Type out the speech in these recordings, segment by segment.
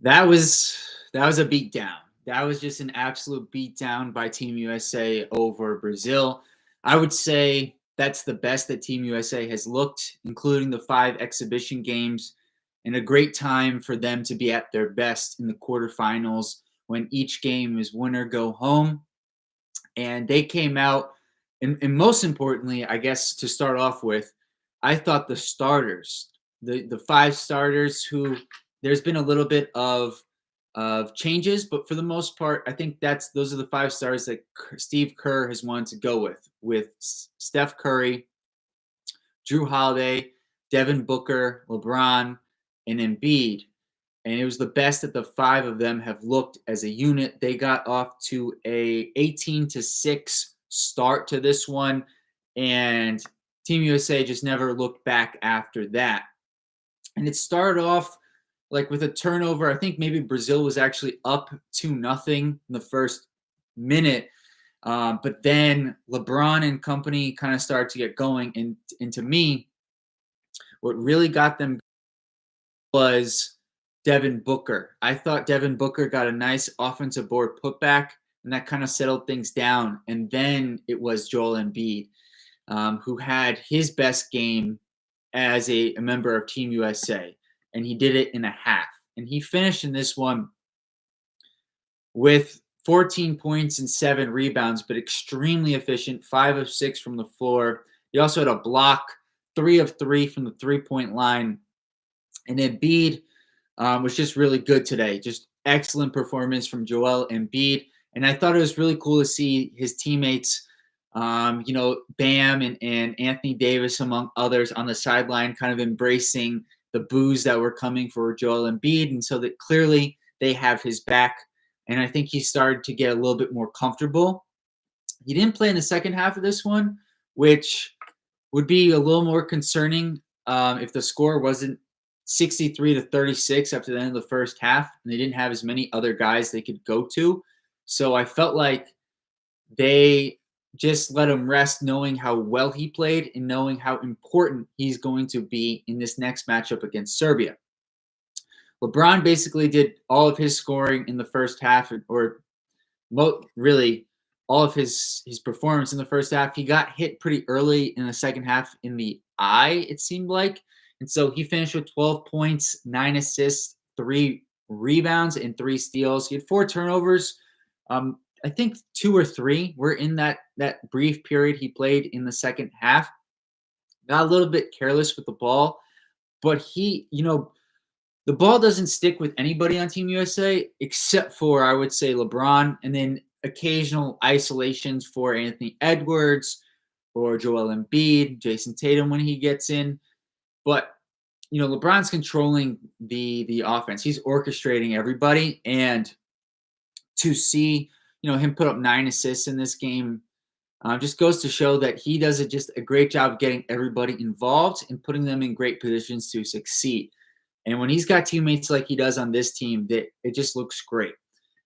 That was a beatdown. That was just an absolute beatdown by Team USA over Brazil. I would say that's the best that Team USA has looked, including the 5 exhibition games, and a great time for them to be at their best in the quarterfinals when each game is winner go home. And they came out, and most importantly, I guess to start off with, I thought the starters, the 5 starters who there's been a little bit of changes, but for the most part, I think those are the 5 stars that Steve Kerr has wanted to go with Steph Curry, Drew Holiday, Devin Booker, LeBron, and Embiid. And it was the best that the 5 of them have looked as a unit. They got off to a 18-6 start to this one, and Team USA just never looked back after that. And it started off like with a turnover. I think maybe Brazil was actually up 2-0 in the first minute. But then LeBron and company kind of started to get going. And to me, what really got them was Devin Booker. I thought Devin Booker got a nice offensive board putback, and that kind of settled things down. And then it was Joel Embiid, who had his best game as a member of Team USA, and he did it in a half. And he finished in this one with 14 points and 7 rebounds, but extremely efficient, 5 of 6 from the floor. He also had a block, 3 of 3 from the three-point line. And Embiid was just really good today. Just excellent performance from Joel Embiid. And I thought it was really cool to see his teammates, Bam and Anthony Davis, among others, on the sideline kind of embracing the boos that were coming for Joel Embiid. And so that clearly they have his back. And I think he started to get a little bit more comfortable. He didn't play in the second half of this one, which would be a little more concerning if the score wasn't 63-36 after the end of the first half, and they didn't have as many other guys they could go to. So I felt like they just let him rest, knowing how well he played and knowing how important he's going to be in this next matchup against Serbia. LeBron basically did all of his scoring in the first half, or really all of his performance in the first half. He got hit pretty early in the second half in the eye, it seemed like. And so he finished with 12 points, 9 assists, 3 rebounds, and 3 steals. He had 4 turnovers. I think 2 or 3 were in that brief period he played in the second half. Got a little bit careless with the ball, but the ball doesn't stick with anybody on Team USA except for, I would say, LeBron, and then occasional isolations for Anthony Edwards or Joel Embiid, Jason Tatum when he gets in. But LeBron's controlling the offense. He's orchestrating everybody, and to see him put up 9 assists in this game just goes to show that he does just a great job of getting everybody involved and putting them in great positions to succeed. And when he's got teammates like he does on this team, it just looks great.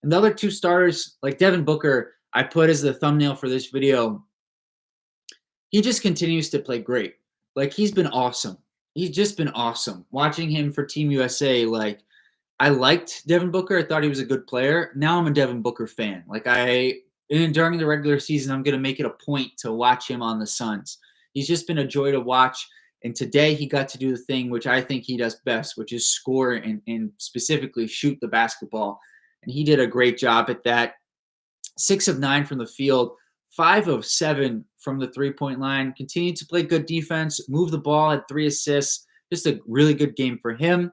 And the other 2 starters, like Devin Booker, I put as the thumbnail for this video. He just continues to play great. Like, he's been awesome. He's just been awesome. Watching him for Team USA, I liked Devin Booker. I thought he was a good player. Now I'm a Devin Booker fan. During the regular season, I'm going to make it a point to watch him on the Suns. He's just been a joy to watch. And today he got to do the thing which I think he does best, which is score and specifically shoot the basketball. And he did a great job at that. 6 of 9 from the field, 5 of 7 from the three-point line. Continued to play good defense, move the ball, had 3 assists. Just a really good game for him.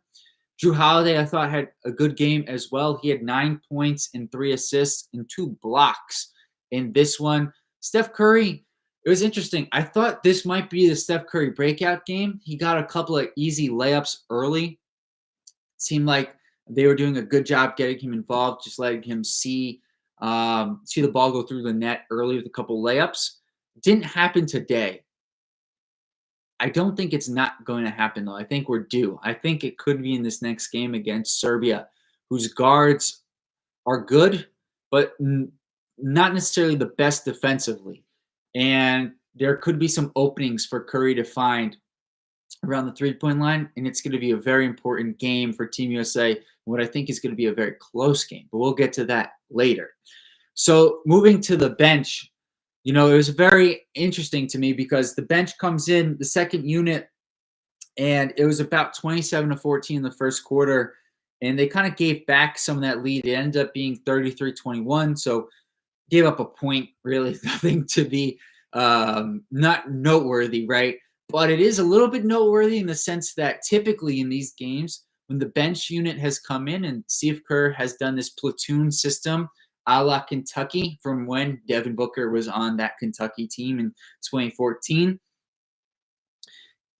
Drew Holiday, I thought, had a good game as well. He had 9 points and 3 assists and 2 blocks in this one. Steph Curry, it was interesting. I thought this might be the Steph Curry breakout game. He got a couple of easy layups early. It seemed like they were doing a good job getting him involved, just letting him see the ball go through the net early with a couple layups. Didn't happen today. I don't think it's not going to happen, though. I think we're due. I think it could be in this next game against Serbia, whose guards are good, but not necessarily the best defensively. And there could be some openings for Curry to find around the three-point line, and it's going to be a very important game for Team USA. What I think is going to be a very close game, but we'll get to that later. So moving to the bench, it was very interesting to me because the bench comes in the second unit, and it was about 27-14 in the first quarter, and they kind of gave back some of that lead. It ended up being 33-21, so gave up a point, really nothing to be not noteworthy, right? But it is a little bit noteworthy in the sense that typically in these games, when the bench unit has come in and Steve Kerr has done this platoon system a la Kentucky from when Devin Booker was on that Kentucky team in 2014.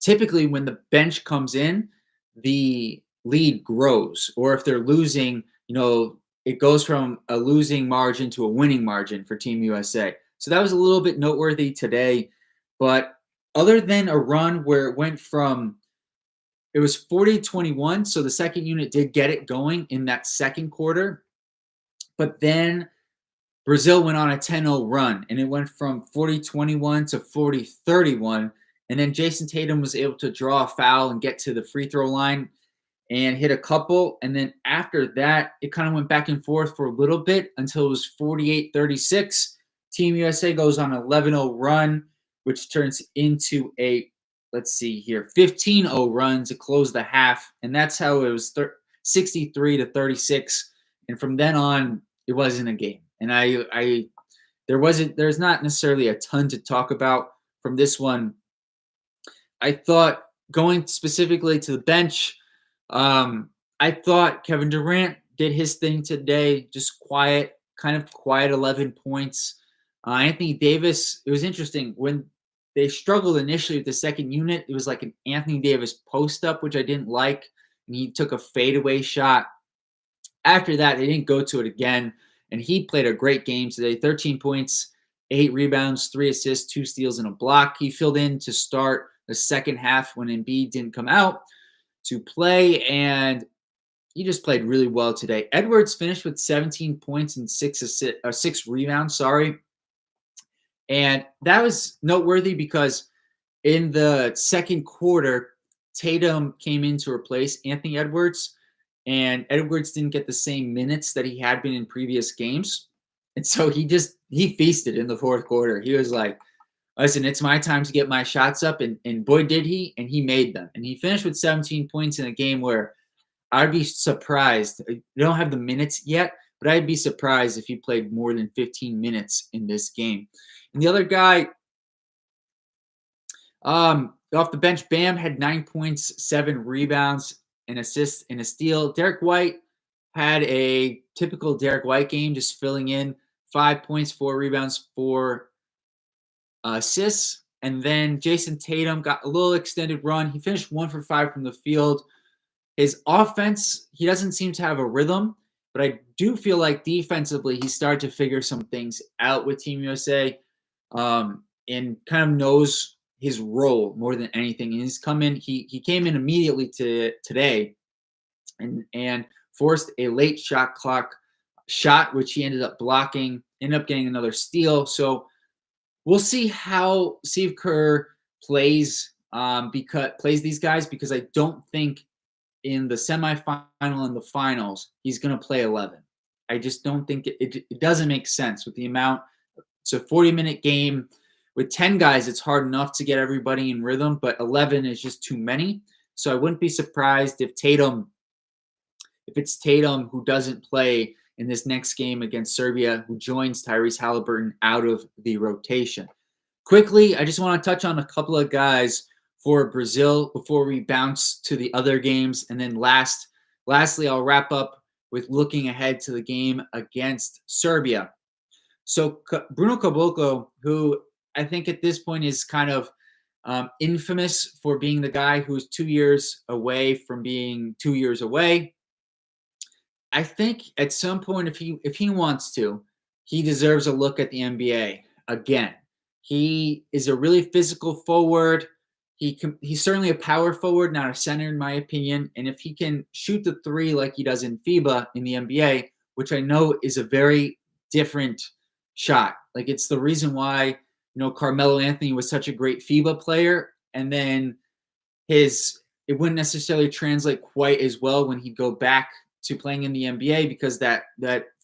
Typically, when the bench comes in, the lead grows, or if they're losing, it goes from a losing margin to a winning margin for Team USA. So that was a little bit noteworthy today. But other than a run where it was 40-21, so the second unit did get it going in that second quarter. But then Brazil went on a 10-0 run, and it went from 40-21 to 40-31. And then Jason Tatum was able to draw a foul and get to the free throw line and hit a couple. And then after that, it kind of went back and forth for a little bit until it was 48-36. Team USA goes on an 11-0 run, which turns into a, 15-0 run to close the half. And that's how it was 63-36. And from then on, it wasn't a game. And there's not necessarily a ton to talk about from this one. I thought going specifically to the bench, I thought Kevin Durant did his thing today, just quiet 11 points. Anthony Davis, it was interesting. When they struggled initially with the second unit, it was like an Anthony Davis post-up, which I didn't like, and he took a fadeaway shot. After that, they didn't go to it again, and he played a great game today. 13 points, 8 rebounds, 3 assists, 2 steals, and a block. He filled in to start the second half when Embiid didn't come out to play, and he just played really well today. Edwards finished with 17 points and 6 rebounds, and that was noteworthy because in the second quarter, Tatum came in to replace Anthony Edwards, and Edwards didn't get the same minutes that he had been in previous games. And so he feasted in the fourth quarter. He was like, listen, it's my time to get my shots up. And boy, did he, and he made them. And he finished with 17 points in a game where I'd be surprised. I don't have the minutes yet, but I'd be surprised if he played more than 15 minutes in this game. And the other guy, off the bench, Bam had 9 points, 7 rebounds, an assist, and a steal. Derek White had a typical Derek White game, just filling in 5 points, 4 rebounds, 4 assists. And then Jason Tatum got a little extended run. He finished 1 for 5 from the field. His offense, he doesn't seem to have a rhythm, but I do feel like defensively he started to figure some things out with Team USA, and kind of knows his role more than anything. And he's come in. He came in immediately today, and forced a late shot clock shot, which he ended up blocking. Ended up getting another steal. So we'll see how Steve Kerr plays these guys, because I don't think in the semifinal and the finals he's going to play 11. I just don't think it doesn't make sense with the amount. It's a 40-minute game. With 10 guys, it's hard enough to get everybody in rhythm, but 11 is just too many. So I wouldn't be surprised if it's Tatum who doesn't play in this next game against Serbia, who joins Tyrese Halliburton out of the rotation. Quickly, I just want to touch on a couple of guys for Brazil before we bounce to the other games. And then lastly, I'll wrap up with looking ahead to the game against Serbia. So Bruno Caboclo, who I think at this point is kind of infamous for being the guy who's 2 years away from being 2 years away. I think at some point, if he wants to, he deserves a look at the NBA again. He is a really physical forward. He's certainly a power forward, not a center, in my opinion. And if he can shoot the three like he does in FIBA in the NBA, which I know is a very different shot. Like, it's the reason why, Carmelo Anthony was such a great FIBA player, and then his it wouldn't necessarily translate quite as well when he'd go back to playing in the NBA because that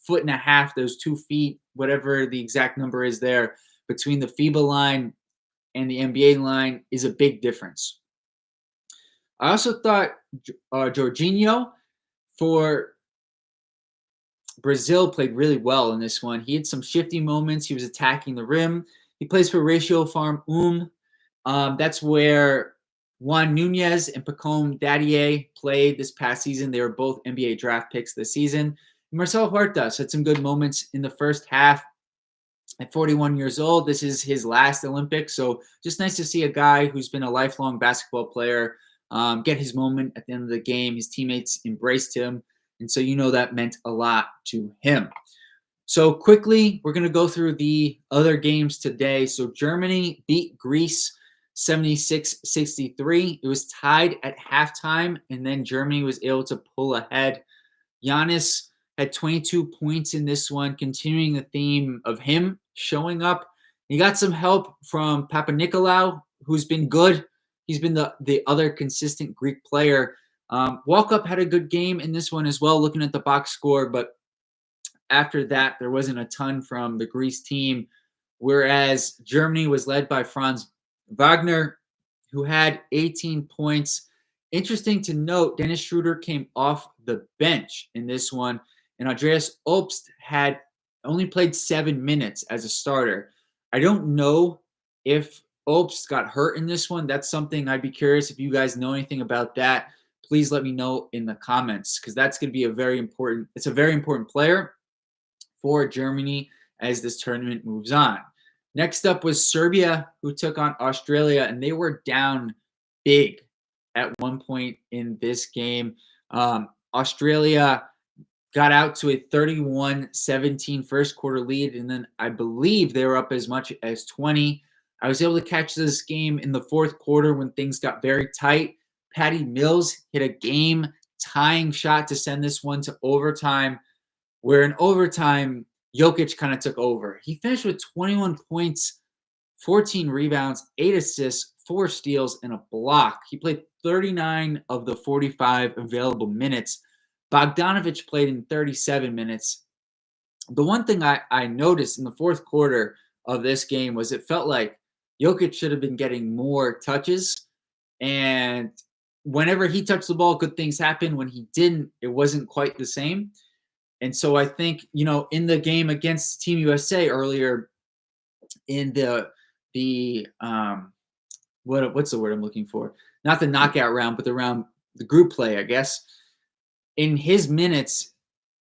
foot and a half, those 2 feet, whatever the exact number is there between the FIBA line and the NBA line is a big difference. I also thought Jorginho for Brazil played really well in this one. He had some shifty moments. He was attacking the rim. He plays for Ratio Farm That's where Juan Nunez and Pacome Dadier played this past season. They were both NBA draft picks this season. Marcelo Huertas had some good moments in the first half. At 41 years old, this is his last Olympics. So just nice to see a guy who's been a lifelong basketball player get his moment at the end of the game. His teammates embraced him. And so that meant a lot to him. So quickly, we're going to go through the other games today. So Germany beat Greece 76-63. It was tied at halftime, and then Germany was able to pull ahead. Giannis had 22 points in this one, continuing the theme of him showing up. He got some help from Papanikolaou, who's been good. He's been the other consistent Greek player. Walkup had a good game in this one as well, looking at the box score, but after that, there wasn't a ton from the Greece team, whereas Germany was led by Franz Wagner, who had 18 points. Interesting to note, Dennis Schroeder came off the bench in this one, and Andreas Obst had only played 7 minutes as a starter. I don't know if Obst got hurt in this one. That's something I'd be curious if you guys know anything about that. Please let me know in the comments because that's going to be a very important player for Germany as this tournament moves on. Next up was Serbia, who took on Australia, and they were down big at one point in this game. Australia got out to a 31-17 first quarter lead, and then I believe they were up as much as 20. I was able to catch this game in the fourth quarter when things got very tight. Patty Mills hit a game-tying shot to send this one to overtime, where in overtime, Jokic kind of took over. He finished with 21 points, 14 rebounds, 8 assists, 4 steals, and a block. He played 39 of the 45 available minutes. Bogdanovic played in 37 minutes. The one thing I noticed in the fourth quarter of this game was it felt like Jokic should have been getting more touches. And whenever he touched the ball, good things happened. When he didn't, it wasn't quite the same. And so I think, in the game against Team USA earlier in what's the word I'm looking for? Not the knockout round, but the group play, I guess. In his minutes,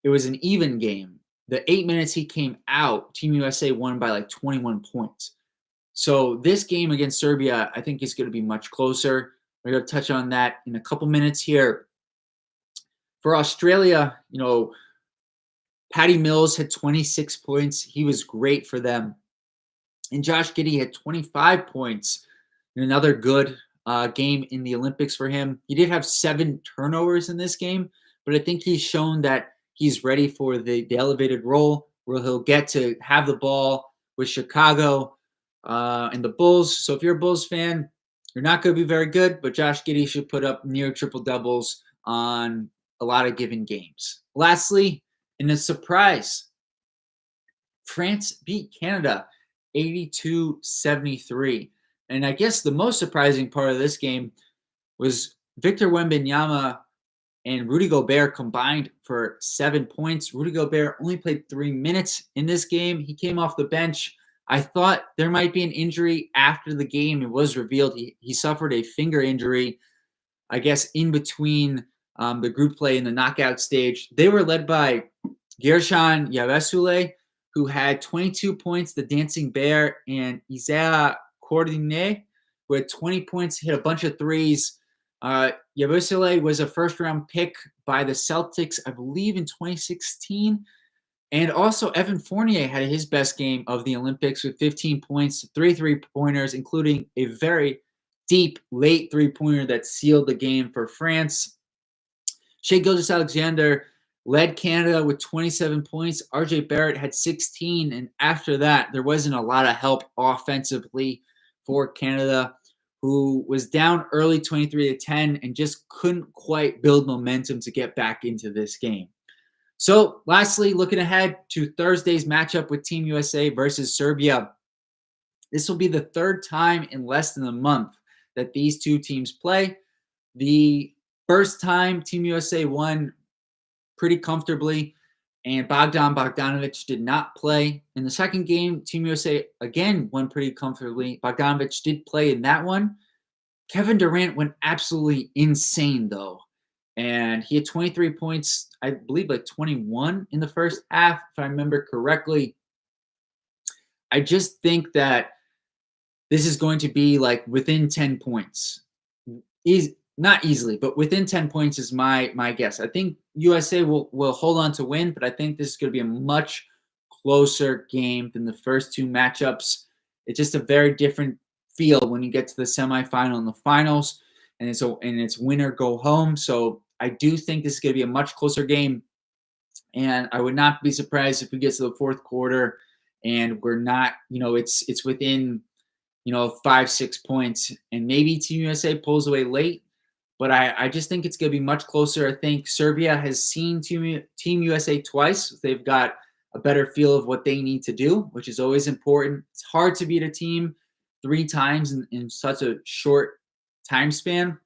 it was an even game. The 8 minutes he came out, Team USA won by like 21 points. So this game against Serbia, I think is going to be much closer. We're going to touch on that in a couple minutes here. For Australia, Patty Mills had 26 points. He was great for them. And Josh Giddey had 25 points in another good game in the Olympics for him. He did have 7 turnovers in this game, but I think he's shown that he's ready for the elevated role where he'll get to have the ball with Chicago and the Bulls. So if you're a Bulls fan, you're not going to be very good, but Josh Giddey should put up near triple doubles on a lot of given games. Lastly, in a surprise, France beat Canada 82-73. And I guess the most surprising part of this game was Victor Wembanyama and Rudy Gobert combined for 7 points. Rudy Gobert only played 3 minutes in this game. He came off the bench. I thought there might be an injury after the game. It was revealed he suffered a finger injury, I guess, in between the group play and the knockout stage. They were led by Gershon Yabesule, who had 22 points, the Dancing Bear, and Isaiah Cordinet, who had 20 points, hit a bunch of threes. Yabusele was a first-round pick by the Celtics, I believe, in 2016. And also, Evan Fournier had his best game of the Olympics with 15 points, 3 3-pointers, including a very deep late 3-pointer that sealed the game for France. Shai Gilgeous-Alexander led Canada with 27 points. RJ Barrett had 16. And after that, there wasn't a lot of help offensively for Canada, who was down early 23-10 and just couldn't quite build momentum to get back into this game. So, lastly, looking ahead to Thursday's matchup with Team USA versus Serbia. This will be the third time in less than a month that these two teams play. The first time Team USA won pretty comfortably, and Bogdanovic did not play. In the second game, Team USA again won pretty comfortably. Bogdanovic did play in that one. Kevin Durant went absolutely insane, though. And he had 23 points, I believe like 21 in the first half, if I remember correctly. I just think that this is going to be like within 10 points. Not easily, but within 10 points is my guess. I think USA will hold on to win, but I think this is going to be a much closer game than the first two matchups. It's just a very different feel when you get to the semifinal and the finals, and it's winner go home. So I do think this is going to be a much closer game, and I would not be surprised if we get to the fourth quarter and we're not, it's within 5-6 points, and maybe Team USA pulls away late. But I just think it's going to be much closer. I think Serbia has seen Team USA twice. They've got a better feel of what they need to do, which is always important. It's hard to beat a team 3 times in such a short time span.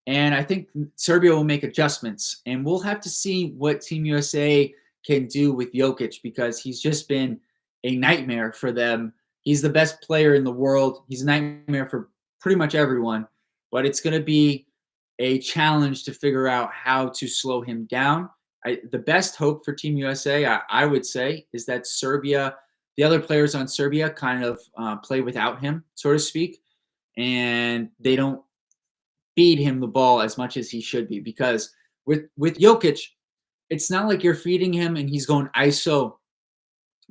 And I think Serbia will make adjustments. And we'll have to see what Team USA can do with Jokic, because he's just been a nightmare for them. He's the best player in the world. He's a nightmare for pretty much everyone. But it's going to be a challenge to figure out how to slow him down. The best hope for Team USA, I would say, is that Serbia, the other players on Serbia kind of play without him, so to speak, and they don't feed him the ball as much as he should be. Because with Jokic, it's not like you're feeding him and he's going ISO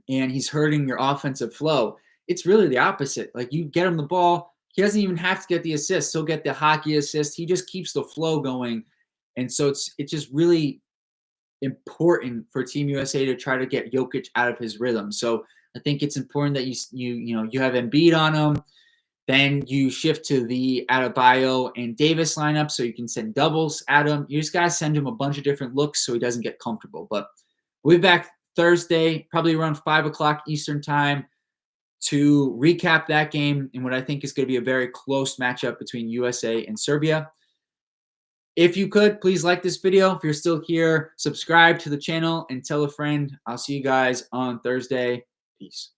and he's hurting your offensive flow. It's really the opposite. Like, you get him the ball, he doesn't even have to get the assist. He'll get the hockey assist. He just keeps the flow going. And so it's just really important for Team USA to try to get Jokic out of his rhythm. So I think it's important that you have Embiid on him. Then you shift to the Adebayo and Davis lineup so you can send doubles at him. You just got to send him a bunch of different looks so he doesn't get comfortable. But we'll be back Thursday, probably around 5 o'clock Eastern time, to recap that game and what I think is going to be a very close matchup between USA and Serbia. If you could, please like this video. If you're still here, subscribe to the channel and tell a friend. I'll see you guys on Thursday. Peace.